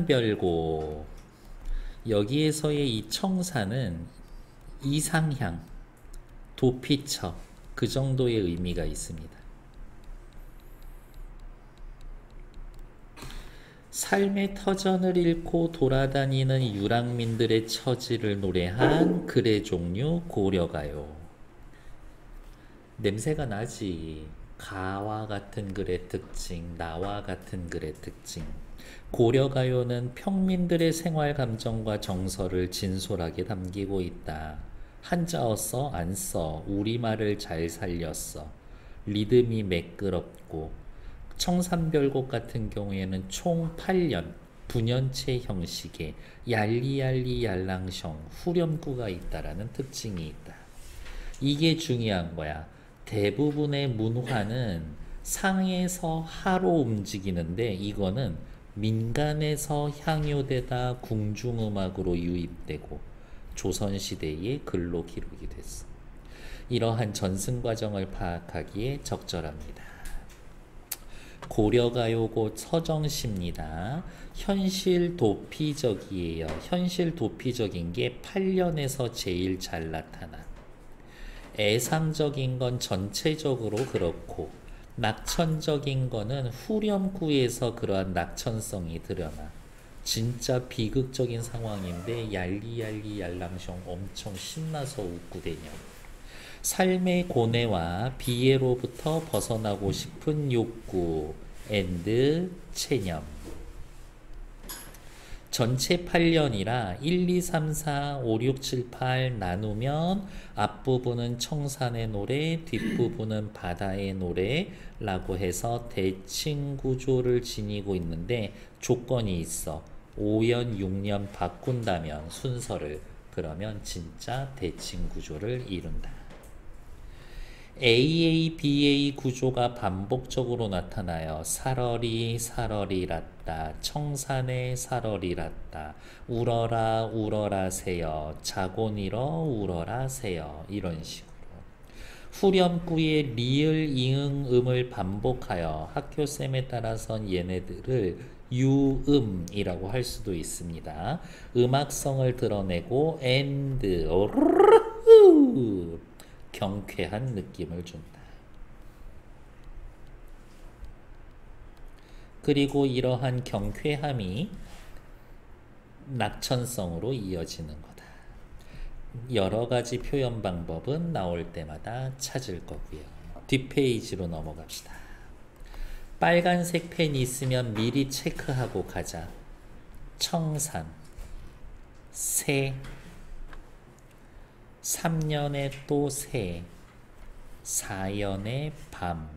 별고 여기에서의 이 청사는 이상향, 도피처 그 정도의 의미가 있습니다. 삶의 터전을 잃고 돌아다니는 유랑민들의 처지를 노래한 글의 종류 고려가요. 냄새가 나지. 가와 같은 글의 특징, 나와 같은 글의 특징. 고려가요는 평민들의 생활 감정과 정서를 진솔하게 담기고 있다. 한자어 써, 안 써, 우리말을 잘 살렸어. 리듬이 매끄럽고, 청산별곡 같은 경우에는 총 8년, 분연체 형식의 얄리얄리 얄랑셩, 후렴구가 있다라는 특징이 있다. 이게 중요한 거야. 대부분의 문화는 상에서 하로 움직이는데 이거는 민간에서 향유되다 궁중음악으로 유입되고 조선시대의 글로 기록이 됐어. 이러한 전승 과정을 파악하기에 적절합니다. 고려가요고 서정시입니다. 현실 도피적이에요. 현실 도피적인 게 8년에서 제일 잘 나타나. 애상적인 건 전체적으로 그렇고 낙천적인 거는 후렴구에서 그러한 낙천성이 드러나. 진짜 비극적인 상황인데 얄리얄리 얄랑셩 엄청 신나서 웃구대녀. 삶의 고뇌와 비애로부터 벗어나고 싶은 욕구 앤드 체념. 전체 8년이라 1, 2, 3, 4, 5, 6, 7, 8 나누면 앞부분은 청산의 노래, 뒷부분은 바다의 노래라고 해서 대칭 구조를 지니고 있는데 조건이 있어. 5년, 6년 바꾼다면 순서를 그러면 진짜 대칭 구조를 이룬다. AA, BA 구조가 반복적으로 나타나요. 살얼이 살얼이랐다. 청산에 살얼이랐다. 울어라 울어라 새여. 자곤 일어 울어라 새여. 이런 식으로. 후렴구의 리을 이응음을 반복하여 학교쌤에 따라선 얘네들을 유음이라고 할 수도 있습니다. 음악성을 드러내고 and 경쾌한 느낌을 준다. 그리고 이러한 경쾌함이 낙천성으로 이어지는 거다. 여러 가지 표현 방법은 나올 때마다 찾을 거고요. 뒷페이지로 넘어갑시다. 빨간색 펜이 있으면 미리 체크하고 가자. 청산, 새, 3년에 또 새, 4년에 밤,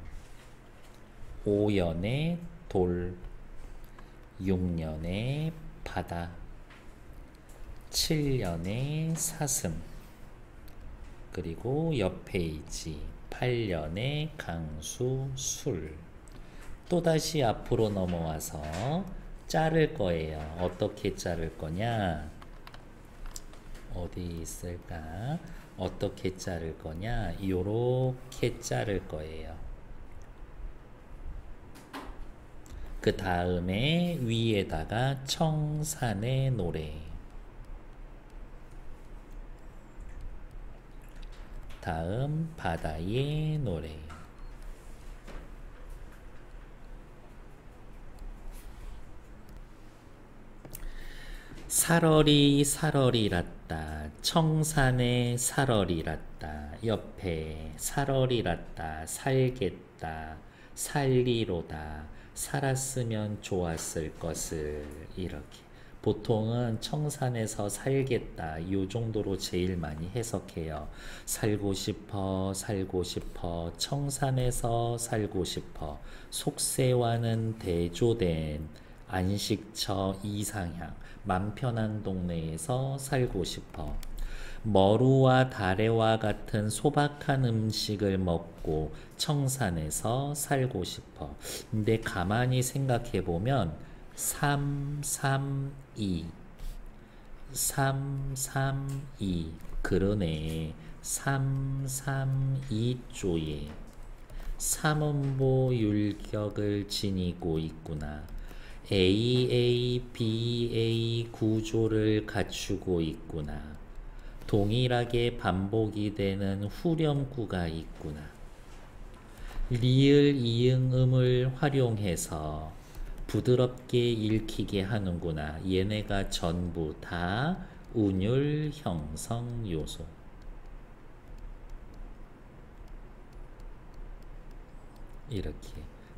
5년에 돌, 6년에 바다, 7년에 사슴, 그리고 옆 페이지 8년에 강수, 술. 또다시 앞으로 넘어와서 자를 거예요. 어떻게 자를 거냐? 어디 있을까? 어떻게 자를 거냐? 요렇게 자를 거예요. 그 다음에 위에다가 청산의 노래. 다음 바다의 노래. 살얼이 살얼이랐다. 청산에 살얼이랐다. 옆에 살얼이랐다. 살겠다. 살리로다. 살았으면 좋았을 것을. 이렇게 보통은 청산에서 살겠다 요 정도로 제일 많이 해석해요. 살고 싶어 살고 싶어 청산에서 살고 싶어. 속세와는 대조된 안식처 이상향 맘 편한 동네에서 살고 싶어. 머루와 다래와 같은 소박한 음식을 먹고 청산에서 살고 싶어. 근데 가만히 생각해 보면 332 332 그러네. 332조에 삼음보 율격을 지니고 있구나. AA, BA 구조를 갖추고 있구나. 동일하게 반복이 되는 후렴구가 있구나. 리을 이응음을 활용해서 부드럽게 읽히게 하는구나. 얘네가 전부 다 운율 형성 요소. 이렇게.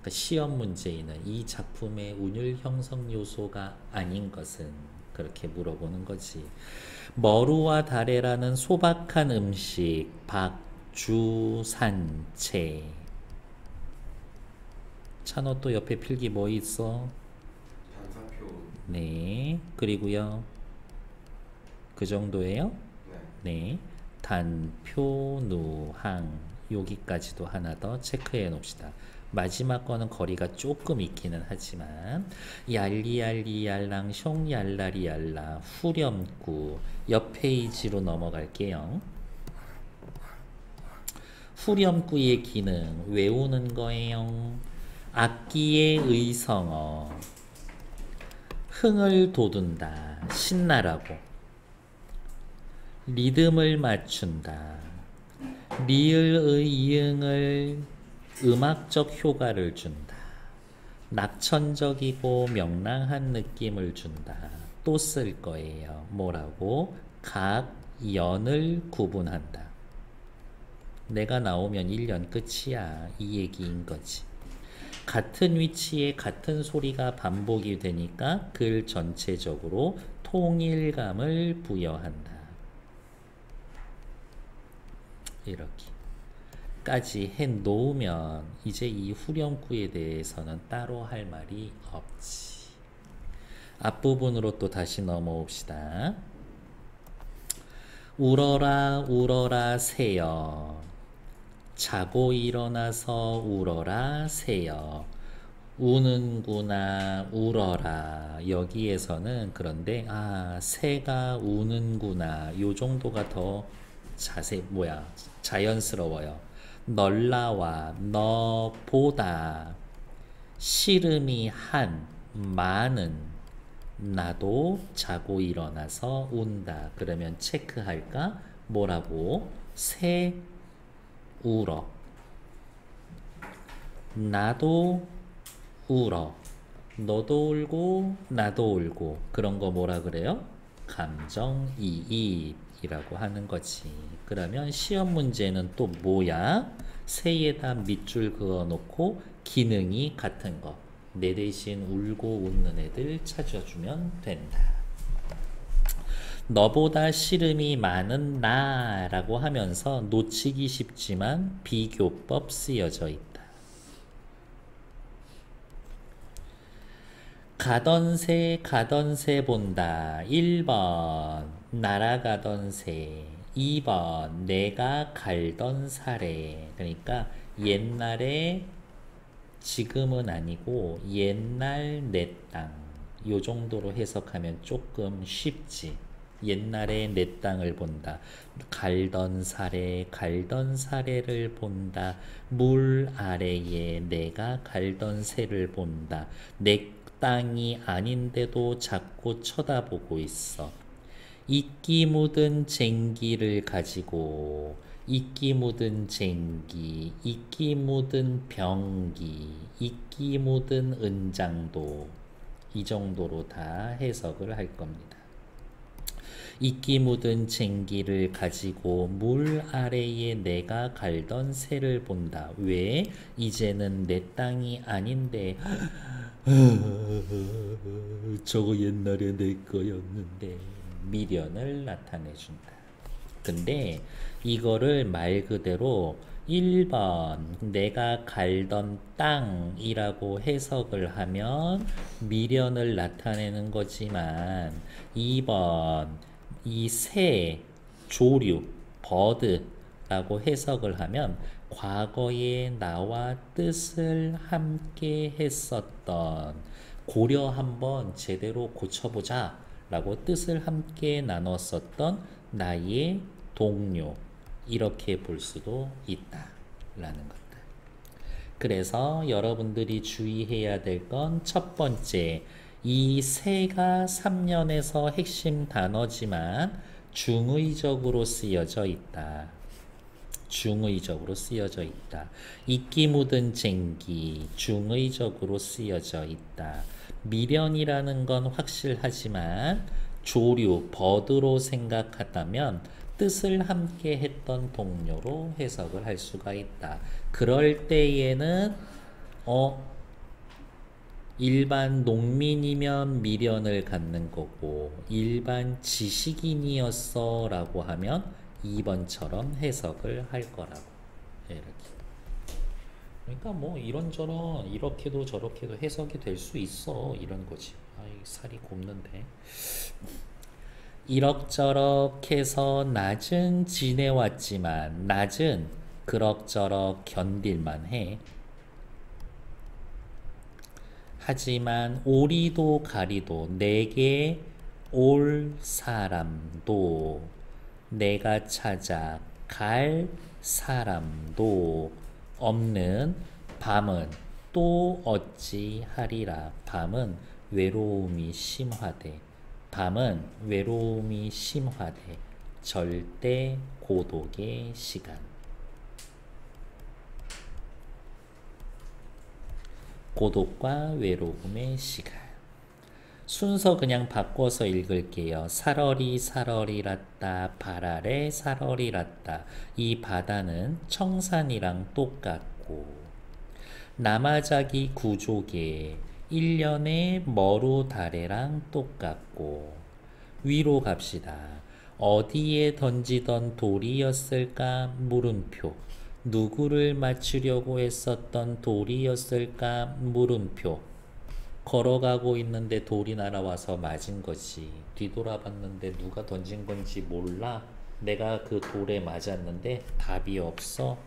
그러니까 시험 문제에는 이 작품의 운율 형성 요소가 아닌 것은 그렇게 물어보는 거지. 머루와 다래라는 소박한 음식, 박주산채. 찬호 또 옆에 필기 뭐 있어? 단상표. 네. 그리고요. 그 정도예요? 네. 네. 단표, 누항. 여기까지도 하나 더 체크해 놓읍시다. 마지막 거는 거리가 조금 있기는 하지만 얄리얄리 얄랑 숑 얄라리 얄라 후렴구 옆 페이지로 넘어갈게요. 후렴구의 기능 외우는 거예요. 악기의 의성어 흥을 돋운다 신나라고 리듬을 맞춘다 리을의 이응을 음악적 효과를 준다. 낙천적이고 명랑한 느낌을 준다. 또 쓸 거예요. 뭐라고? 각 연을 구분한다. 내가 나오면 1년 끝이야. 이 얘기인 거지. 같은 위치에 같은 소리가 반복이 되니까 글 전체적으로 통일감을 부여한다. 이렇게. 까지 해 놓으면 이제 이 후렴구에 대해서는 따로 할 말이 없지. 앞부분으로 또 다시 넘어옵시다. 울어라 울어라 새여 자고 일어나서 울어라 새여 우는구나 울어라 여기에서는 그런데 새가 우는구나 요 정도가 더 자연스러워요. 널라와 너보다 씨름이 한 많은 나도 자고 일어나서 운다. 그러면 체크할까? 뭐라고? 새 울어. 나도 울어. 너도 울고 나도 울고 그런 거 뭐라 그래요? 감정이입이라고 하는 거지. 그러면 시험 문제는 또 뭐야? 새에다 밑줄 그어놓고 기능이 같은 거. 내 대신 울고 웃는 애들 찾아주면 된다. 너보다 씨름이 많은 나라고 하면서 놓치기 쉽지만 비교법 쓰여져 있다. 가던 새 본다. 1번 날아가던 새 2번 내가 갈던 사례. 그러니까 옛날에 지금은 아니고 옛날 내 땅. 요 정도로 해석하면 조금 쉽지. 옛날에 내 땅을 본다. 갈던 사례를 본다. 물 아래에 내가 갈던 새를 본다. 내 땅이 아닌데도 자꾸 쳐다보고 있어. 이끼 묻은 쟁기를 가지고 이끼 묻은 쟁기, 이끼 묻은 병기, 이끼 묻은 은장도 이 정도로 다 해석을 할 겁니다. 이끼 묻은 쟁기를 가지고 물 아래에 내가 갈던 새를 본다. 왜? 이제는 내 땅이 아닌데 저거 옛날에 내 거였는데 미련을 나타내준다. 근데 이거를 말 그대로 1번 내가 갈던 땅이라고 해석을 하면 미련을 나타내는 거지만 2번 이 새, 조류, 버드라고 해석을 하면 과거에 나와 뜻을 함께 했었던 고려 한번 제대로 고쳐보자 라고 뜻을 함께 나눴었던 나의 동료 이렇게 볼 수도 있다 라는 것들. 그래서 여러분들이 주의해야 될 건 첫 번째 이 세가 3년에서 핵심 단어지만 중의적으로 쓰여져 있다. 중의적으로 쓰여져 있다. 이끼 묻은 쟁기 중의적으로 쓰여져 있다. 미련이라는 건 확실하지만 조류, 버드로 생각한다면 뜻을 함께 했던 동료로 해석을 할 수가 있다. 그럴 때에는 일반 농민이면 미련을 갖는 거고 일반 지식인이었어 라고 하면 2번처럼 해석을 할 거라고. 이렇게. 그러니까 뭐 이런저런 이렇게도 저렇게도 해석이 될 수 있어 이런 거지. 아이 살이 곱는데. 이럭저럭 해서 낮은 지내왔지만 낮은 그럭저럭 견딜만 해. 하지만 오리도 가리도 내게 올 사람도 내가 찾아 갈 사람도 없는 밤은 또 어찌하리라. 밤은 외로움이 심화돼. 밤은 외로움이 심화돼. 절대 고독의 시간. 고독과 외로움의 시간. 순서 그냥 바꿔서 읽을게요. 살얼이 살얼이랐다. 발아래 살얼이랐다. 이 바다는 청산이랑 똑같고 남아자기 구조개 1년의 머루 다래랑 똑같고 위로 갑시다. 어디에 던지던 돌이었을까? 물음표. 누구를 맞추려고 했었던 돌이었을까? 물음표. 걸어가고 있는데 돌이 날아와서 맞은 거지. 뒤돌아봤는데 누가 던진 건지 몰라. 내가 그 돌에 맞았는데 답이 없어.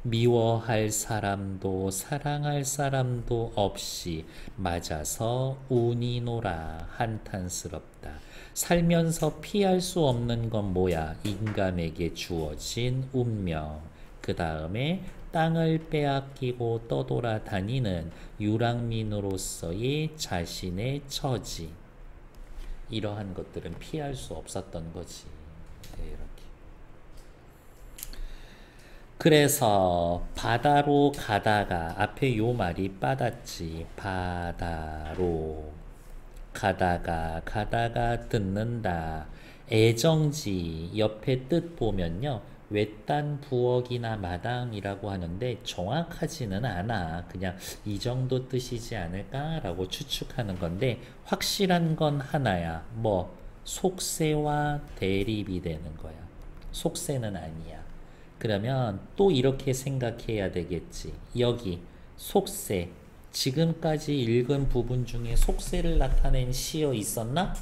미워할 사람도 사랑할 사람도 없이 맞아서 운이 놀아. 한탄스럽다. 살면서 피할 수 없는 건 뭐야? 인간에게 주어진 운명. 그 다음에 땅을 빼앗기고 떠돌아다니는 유랑민으로서의 자신의 처지. 이러한 것들은 피할 수 없었던 거지. 이렇게. 그래서 바다로 가다가 앞에 요 말이 빠졌지. 바다로 가다가 듣는다. 애정지 옆에 뜻 보면요. 외딴 부엌이나 마당이라고 하는데 정확하지는 않아. 그냥 이 정도 뜻이지 않을까라고 추측하는 건데 확실한 건 하나야. 뭐 속세와 대립이 되는 거야. 속세는 아니야. 그러면 또 이렇게 생각해야 되겠지. 여기 속세. 지금까지 읽은 부분 중에 속세를 나타낸 시어 있었나?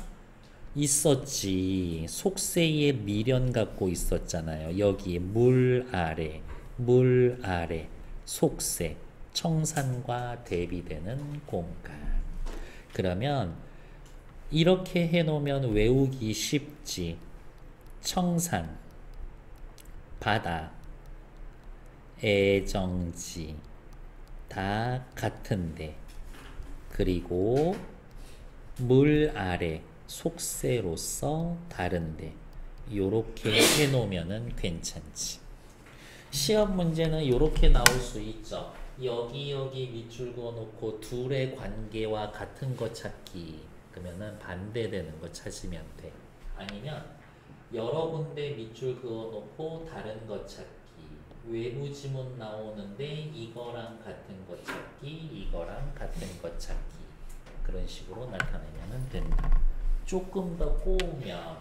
있었지. 속세에 미련 갖고 있었잖아요. 여기 물 아래 속세 청산과 대비되는 공간. 그러면 이렇게 해놓으면 외우기 쉽지. 청산 바다 애정지 다 같은데 그리고 물 아래 속세로서 다른데 요렇게 해놓으면은 괜찮지. 시험 문제는 요렇게 나올 수 있죠. 여기 밑줄 그어놓고 둘의 관계와 같은 거 찾기. 그러면은 반대되는 거 찾으면 돼. 아니면 여러 군데 밑줄 그어놓고 다른 거 찾기. 외부 지문 나오는데 이거랑 같은 거 찾기, 이거랑 같은 거 찾기. 그런 식으로 나타내면 된다. 조금 더 꼬우면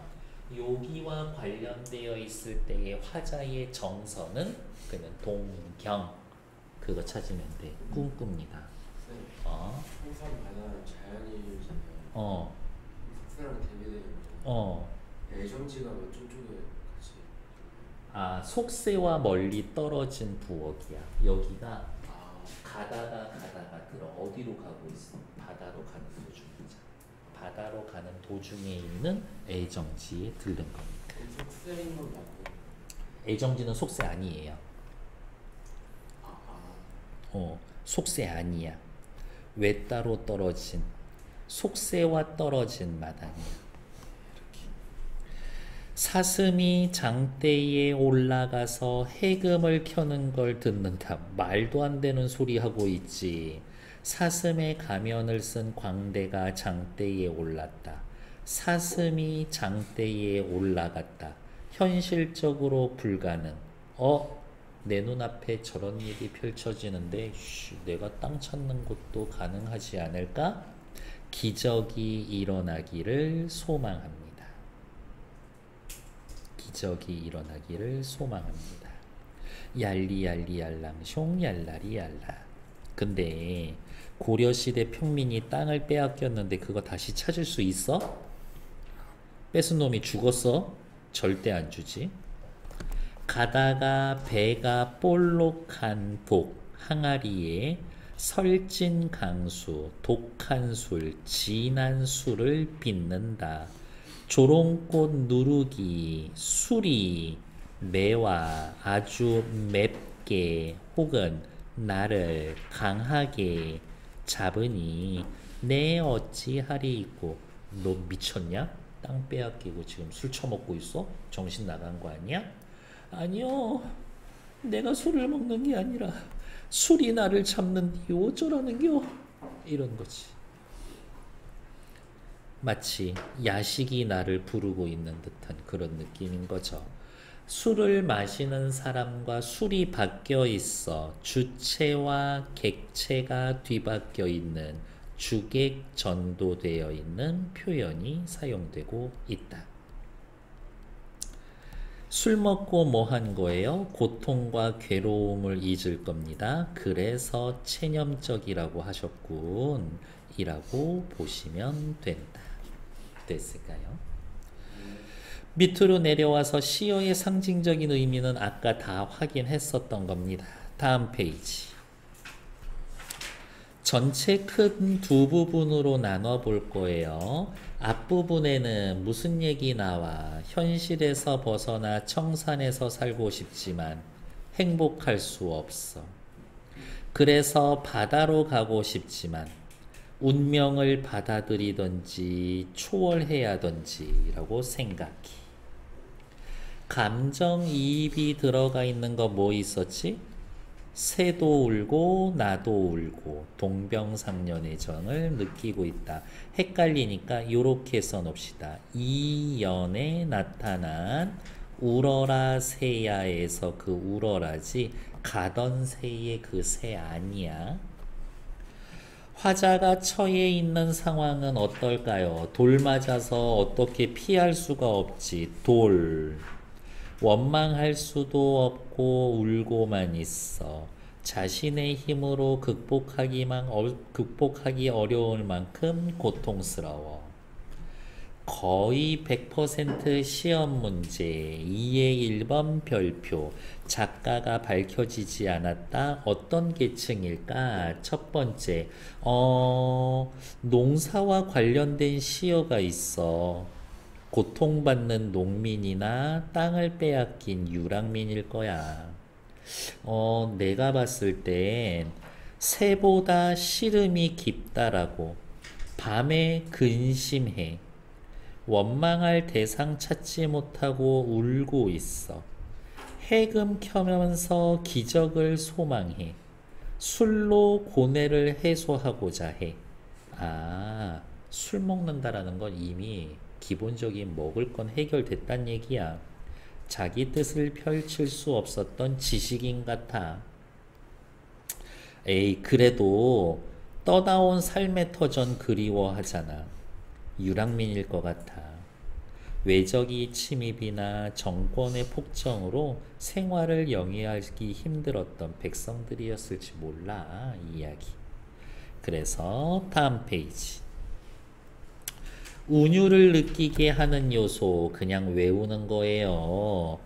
여기와 관련되어 있을 때의 화자의 정서는 그러면 동경. 그거 찾으면 돼. 꿈꿉니다. 항상 바다는 자연이잖아요. 속세랑 대비되는 거. 애정지가 뭐 저쪽에 같이. 속세와 멀리 떨어진 부엌이야. 여기가 가다가 들어. 어디로 가고 있어? 바다로 가는 도중이잖아. 바다로 가는 도중에 있는 애정지에 들른 겁니다. 속세인 건 맞고. 애정지는 속세 아니에요. 속세 아니야. 외따로 떨어진 속세와 떨어진 마당이야. 사슴이 장대에 올라가서 해금을 켜는 걸 듣는다. 말도 안 되는 소리 하고 있지. 사슴의 가면을 쓴 광대가 장대에 올랐다. 사슴이 장대에 올라갔다. 현실적으로 불가능. 내 눈앞에 저런 일이 펼쳐지는데 내가 땅 찾는 것도 가능하지 않을까? 기적이 일어나기를 소망합니다. 기적이 일어나기를 소망합니다. 얄리얄리얄랑숑 얄라리얄라. 근데 고려시대 평민이 땅을 빼앗겼는데 그거 다시 찾을 수 있어? 뺏은 놈이 죽었어? 절대 안 주지. 가다가 배가 볼록한 독 항아리에 설진 강수 독한 술 진한 술을 빚는다. 조롱꽃 누룩이 술이 매와 아주 맵게 혹은 나를 강하게 잡으니 내 어찌하리이고. 너 미쳤냐? 땅 빼앗기고 지금 술 처먹고 있어? 정신 나간 거 아니야? 아니요, 내가 술을 먹는 게 아니라 술이 나를 잡는디 어쩌라는겨? 이런 거지. 마치 야식이 나를 부르고 있는 듯한 그런 느낌인 거죠. 술을 마시는 사람과 술이 바뀌어 있어 주체와 객체가 뒤바뀌어 있는 주객 전도되어 있는 표현이 사용되고 있다. 술 먹고 뭐 한 거예요? 고통과 괴로움을 잊을 겁니다. 그래서 체념적이라고 하셨군. 이라고 보시면 된다. 됐을까요? 밑으로 내려와서 시어의 상징적인 의미는 아까 다 확인했었던 겁니다. 다음 페이지. 전체 큰 두 부분으로 나눠 볼 거예요. 앞부분에는 무슨 얘기 나와? 현실에서 벗어나 청산에서 살고 싶지만 행복할 수 없어. 그래서 바다로 가고 싶지만 운명을 받아들이든지 초월해야든지 라고 생각해. 감정이입이 들어가 있는 거 뭐 있었지? 새도 울고 나도 울고 동병상련의 정을 느끼고 있다. 헷갈리니까 이렇게 써놓읍시다. 이 연에 나타난 울어라 새야에서 그 울어라지 가던 새의 그 새 아니야. 화자가 처해 있는 상황은 어떨까요? 돌 맞아서 어떻게 피할 수가 없지. 돌. 원망할 수도 없고 울고만 있어. 자신의 힘으로 극복하기 어려울 만큼 고통스러워. 거의 100% 시험 문제 2의 1번 별표. 작가가 밝혀지지 않았다. 어떤 계층일까? 첫 번째, 농사와 관련된 시어가 있어. 고통받는 농민이나 땅을 빼앗긴 유랑민일 거야. 내가 봤을 땐 새보다 시름이 깊다라고. 밤에 근심해. 원망할 대상 찾지 못하고 울고 있어. 해금 켜면서 기적을 소망해. 술로 고뇌를 해소하고자 해. 술 먹는다라는 건 이미 기본적인 먹을 건 해결됐단 얘기야. 자기 뜻을 펼칠 수 없었던 지식인 같아. 그래도 떠나온 삶의 터전 그리워하잖아. 유랑민일 것 같아. 외적이 침입이나 정권의 폭정으로 생활을 영위하기 힘들었던 백성들이었을지 몰라, 이 이야기. 그래서 다음 페이지. 운율을 느끼게 하는 요소 그냥 외우는 거예요.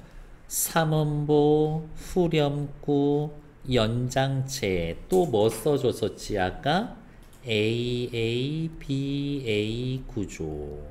삼음보, 후렴구, 연장체. 또 뭐 써줬었지 아까? AA, BA 구조.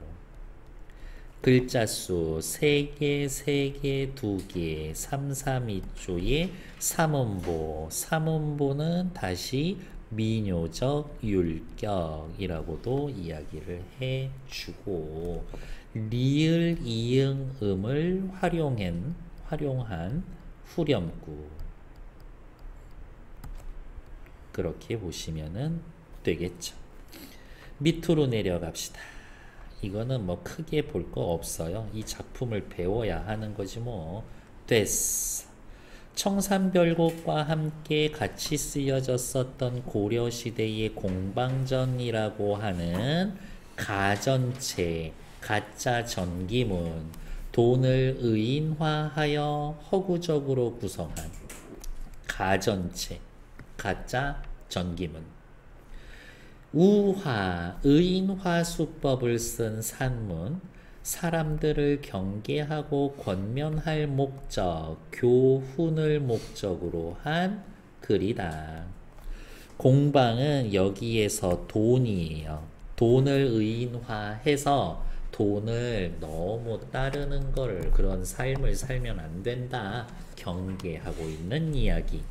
글자 수 3개, 3개, 2개, 3, 3, 2조의 삼음보. 삼음보는 다시 미뇨적 율격이라고도 이야기를 해주고 리을 이응 음을 활용한 후렴구 그렇게 보시면은 되겠죠. 밑으로 내려갑시다. 이거는 뭐 크게 볼 거 없어요. 이 작품을 배워야 하는 거지 뭐. 됐어. 청산별곡과 함께 같이 쓰여졌었던 고려시대의 공방전이라고 하는 가전체, 가짜 전기문, 돈을 의인화하여 허구적으로 구성한 가전체, 가짜 전기문. 우화, 의인화수법을 쓴 산문, 사람들을 경계하고 권면할 목적, 교훈을 목적으로 한 글이다. 공방은 여기에서 돈이에요. 돈을 의인화해서 돈을 너무 따르는 걸 그런 삶을 살면 안 된다. 경계하고 있는 이야기.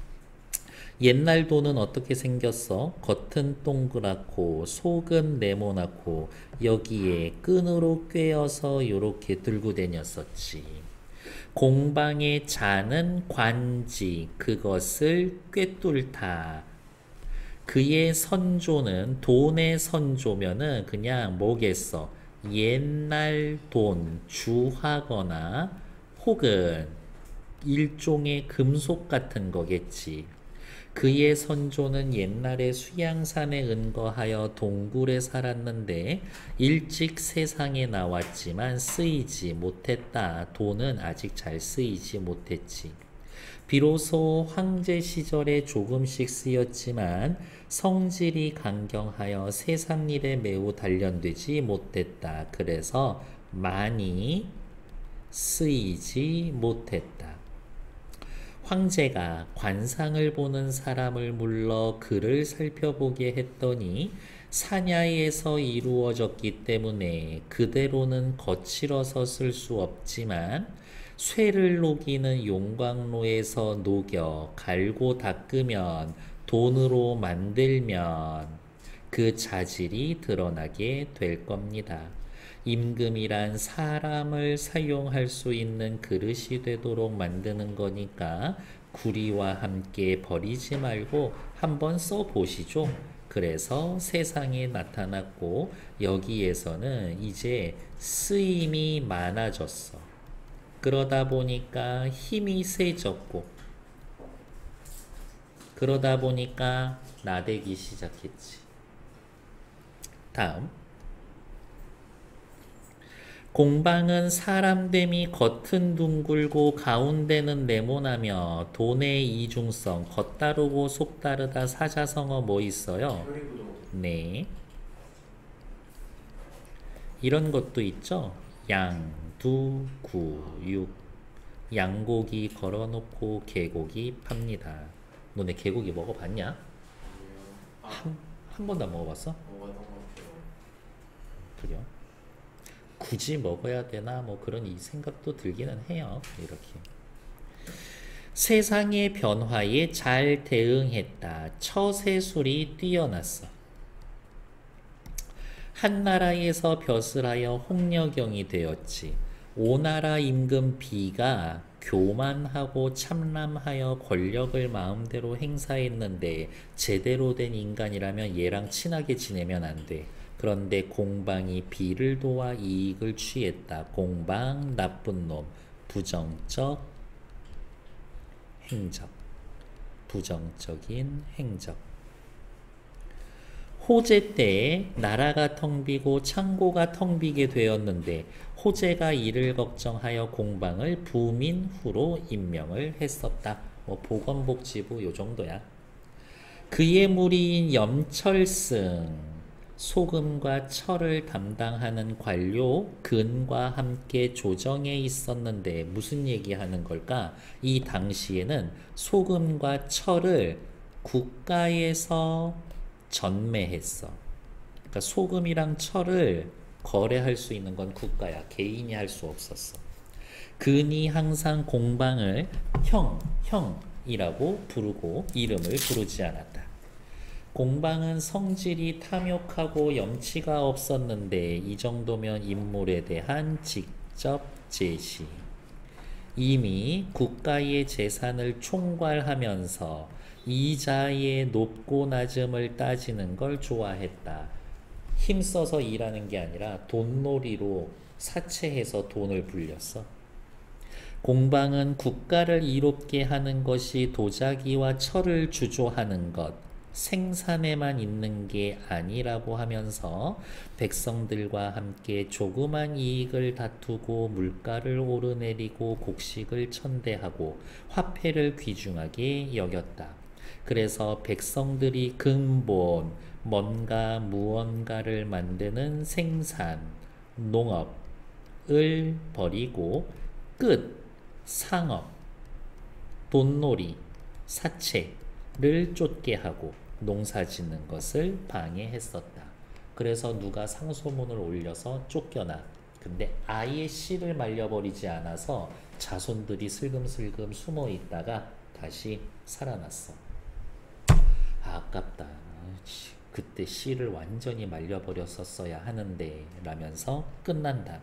옛날 돈은 어떻게 생겼어? 겉은 동그랗고 속은 네모나고 여기에 끈으로 꿰어서 이렇게 들고 다녔었지. 공방의 자는 관지, 그것을 꿰뚫다. 그의 선조는 돈의 선조면은 그냥 뭐겠어? 옛날 돈, 주화거나 혹은 일종의 금속 같은 거겠지. 그의 선조는 옛날에 수양산에 은거하여 동굴에 살았는데 일찍 세상에 나왔지만 쓰이지 못했다. 돈은 아직 잘 쓰이지 못했지. 비로소 황제 시절에 조금씩 쓰였지만 성질이 강경하여 세상 일에 매우 단련되지 못했다. 그래서 많이 쓰이지 못했다. 황제가 관상을 보는 사람을 불러 글을 살펴보게 했더니 사냐에서 이루어졌기 때문에 그대로는 거칠어서 쓸 수 없지만 쇠를 녹이는 용광로에서 녹여 갈고 닦으면 돈으로 만들면 그 자질이 드러나게 될 겁니다. 임금이란 사람을 사용할 수 있는 그릇이 되도록 만드는 거니까 구리와 함께 버리지 말고 한번 써보시죠. 그래서 세상에 나타났고 여기에서는 이제 쓰임이 많아졌어. 그러다 보니까 힘이 세졌고 그러다 보니까 나대기 시작했지. 다음. 공방은 사람됨이 겉은 둥글고 가운데는 네모나며 돈의 이중성, 겉다르고 속다르다 사자성어 뭐 있어요? 네. 이런 것도 있죠. 양, 두, 구, 육. 양고기 걸어놓고 개고기 팝니다. 너네 개고기 먹어봤냐? 한 번도 안 먹어봤어? 그래요? 굳이 먹어야 되나 뭐 그런 이 생각도 들기는 해요. 이렇게 세상의 변화에 잘 대응했다. 처세술이 뛰어났어. 한나라에서 벼슬하여 홍려경이 되었지. 오나라 임금 비가 교만하고 참람하여 권력을 마음대로 행사했는데 제대로 된 인간이라면 얘랑 친하게 지내면 안 돼. 그런데 공방이 비를 도와 이익을 취했다. 공방 나쁜 놈, 부정적 행적, 부정적인 행적. 호제 때에 나라가 텅 비고 창고가 텅 비게 되었는데 호제가 이를 걱정하여 공방을 부민후로 임명을 했었다. 뭐 보건복지부 요 정도야. 그의 무리인 염철승, 소금과 철을 담당하는 관료 근과 함께 조정에 있었는데 무슨 얘기하는 걸까? 이 당시에는 소금과 철을 국가에서 전매했어. 그러니까 소금이랑 철을 거래할 수 있는 건 국가야. 개인이 할 수 없었어. 근이 항상 공방을 형이라고 부르고 이름을 부르지 않았다. 공방은 성질이 탐욕하고 염치가 없었는데 이 정도면 인물에 대한 직접 제시. 이미 국가의 재산을 총괄하면서 이자의 높고 낮음을 따지는 걸 좋아했다. 힘써서 일하는 게 아니라 돈놀이로 사채해서 돈을 불렸어. 공방은 국가를 이롭게 하는 것이 도자기와 철을 주조하는 것, 생산에만 있는 게 아니라고 하면서 백성들과 함께 조그만 이익을 다투고 물가를 오르내리고 곡식을 천대하고 화폐를 귀중하게 여겼다. 그래서 백성들이 근본 뭔가 무언가를 만드는 생산, 농업을 버리고 끝, 상업, 돈놀이, 사채를 쫓게 하고 농사 짓는 것을 방해했었다. 그래서 누가 상소문을 올려서 쫓겨나. 근데 아예 씨를 말려버리지 않아서 자손들이 슬금슬금 숨어 있다가 다시 살아났어. 아깝다. 그때 씨를 완전히 말려버렸었어야 하는데 라면서 끝난다.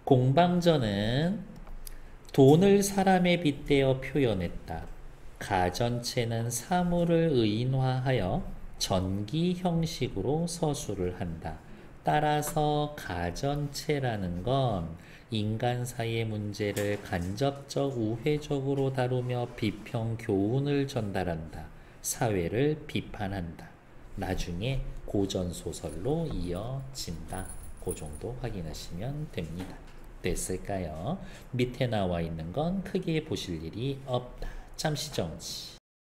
공방전은 돈을 사람에 빗대어 표현했다. 가전체는 사물을 의인화하여 전기 형식으로 서술을 한다. 따라서 가전체라는 건 인간사의 문제를 간접적 우회적으로 다루며 비평 교훈을 전달한다. 사회를 비판한다. 나중에 고전소설로 이어진다. 그 정도 확인하시면 됩니다. 됐을까요? 밑에 나와 있는 건 크게 보실 일이 없다. 잠시 정지.